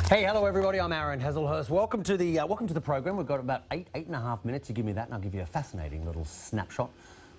Hey, hello everybody. I'm Aaron Hazelhurst. Welcome to the program. We've got about eight and a half minutes. You give me that, and I'll give you a fascinating little snapshot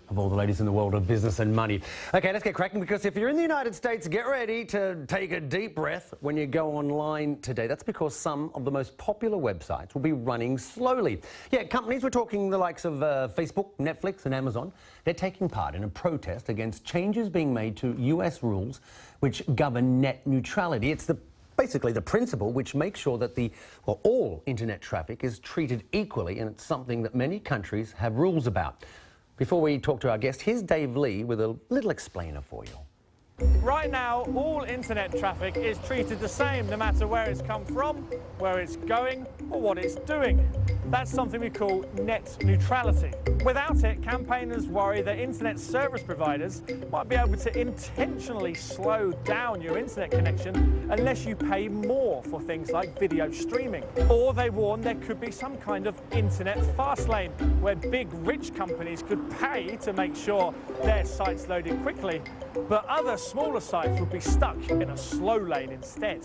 of all the ladies in the world of business and money. Okay, let's get cracking, because if you're in the United States, get ready to take a deep breath when you go online today. That's because some of the most popular websites will be running slowly. Yeah, companies, we're talking the likes of Facebook, Netflix and Amazon, they're taking part in a protest against changes being made to US rules which govern net neutrality. It's basically the principle which makes sure that all internet traffic is treated equally, and it's something that many countries have rules about. Before we talk to our guest, here's Dave Lee with a little explainer for you. Right now, all internet traffic is treated the same, no matter where it's come from, where it's going, or what it's doing. That's something we call net neutrality. Without it, campaigners worry that internet service providers might be able to intentionally slow down your internet connection unless you pay more for things like video streaming. Or they warn there could be some kind of internet fast lane where big rich companies could pay to make sure their sites loaded quickly, but other smaller sites would be stuck in a slow lane instead.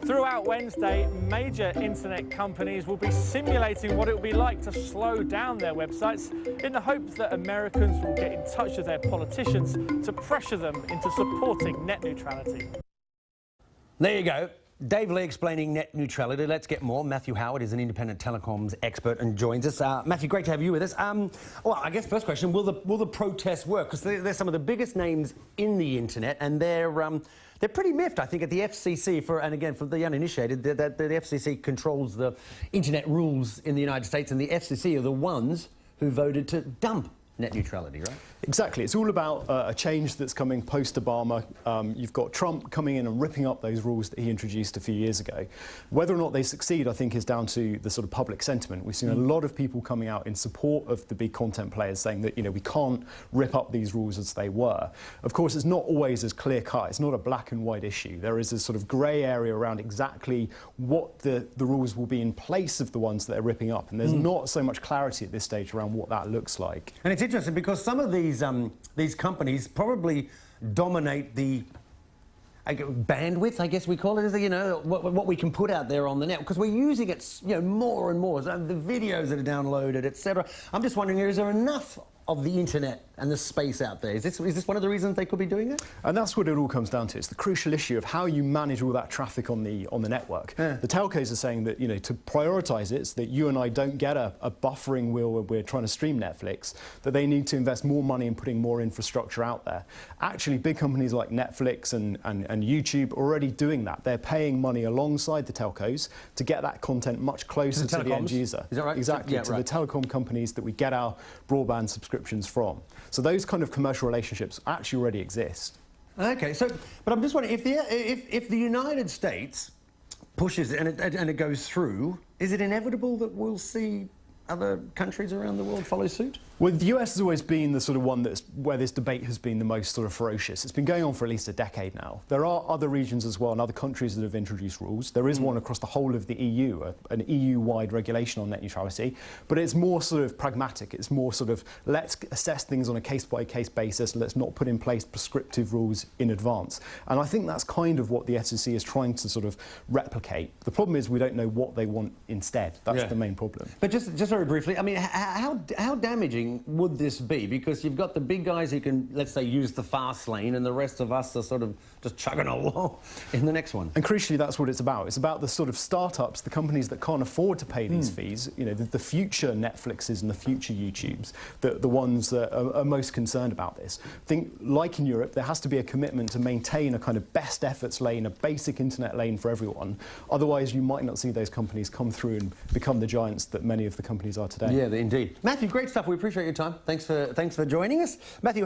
Throughout Wednesday, major internet companies will be simulating what it will be like to slow down their websites in the hopes that Americans will get in touch with their politicians to pressure them into supporting net neutrality. There you go. Dave Lee explaining net neutrality. Let's get more. Matthew Howett is an independent telecoms expert and joins us. Matthew, great to have you with us. Well, I guess first question, will the protests work? Because they're some of the biggest names in the internet, and they're pretty miffed, I think, at the FCC, and again, for the uninitiated, that the FCC controls the internet rules in the United States, and the FCC are the ones who voted to dump net neutrality, right? Exactly. It's all about a change that's coming post-Obama. You've got Trump coming in and ripping up those rules that he introduced a few years ago. Whether or not they succeed, I think, is down to the sort of public sentiment. We've seen a lot of people coming out in support of the big content players, saying that, we can't rip up these rules as they were. Of course, it's not always as clear-cut. It's not a black and white issue. There is a sort of grey area around exactly what the rules will be in place of the ones that they're ripping up, and there's not so much clarity at this stage around what that looks like. And it's interesting because some of these companies probably dominate the bandwidth, I guess we call it, what we can put out there on the net, because we're using it, more and more. So the videos that are downloaded, etc. I'm just wondering, is there enough of the internet and the space out there? Is this one of the reasons they could be doing it? And that's what it all comes down to. It's the crucial issue of how you manage all that traffic on the network. Yeah. The telcos are saying that, to prioritise it so that you and I don't get a buffering wheel where we're trying to stream Netflix, that they need to invest more money in putting more infrastructure out there. Actually, big companies like Netflix and YouTube are already doing that. They're paying money alongside the telcos to get that content much closer to the end user. Is that right? Exactly, yeah, to right. the telecom companies that we get our broadband subscriptions from. So those kind of commercial relationships actually already exist. Okay, but I'm just wondering, if the United States pushes it and it goes through, is it inevitable that we'll see other countries around the world follow suit? Well, the US has always been the sort of one where this debate has been the most sort of ferocious. It's been going on for at least a decade now. There are other regions as well and other countries that have introduced rules. There is one across the whole of the EU, an EU-wide regulation on net neutrality, but it's more sort of pragmatic. It's more sort of, let's assess things on a case-by-case basis. Let's not put in place prescriptive rules in advance. And I think that's kind of what the FCC is trying to sort of replicate. The problem is we don't know what they want instead. That's the main problem. But just very briefly, I mean, how damaging would this be? Because you've got the big guys who can, let's say, use the fast lane, and the rest of us are sort of just chugging along in the next one. And crucially, that's what it's about. It's about the sort of startups, the companies that can't afford to pay these fees, the future Netflixes and the future YouTubes, the ones that are most concerned about this. I think, like in Europe, there has to be a commitment to maintain a kind of best efforts lane, a basic internet lane for everyone. Otherwise, you might not see those companies come through and become the giants that many of the companies are today. Yeah, indeed. Matthew, great stuff. We appreciate your time. Thanks for joining us. Matthew.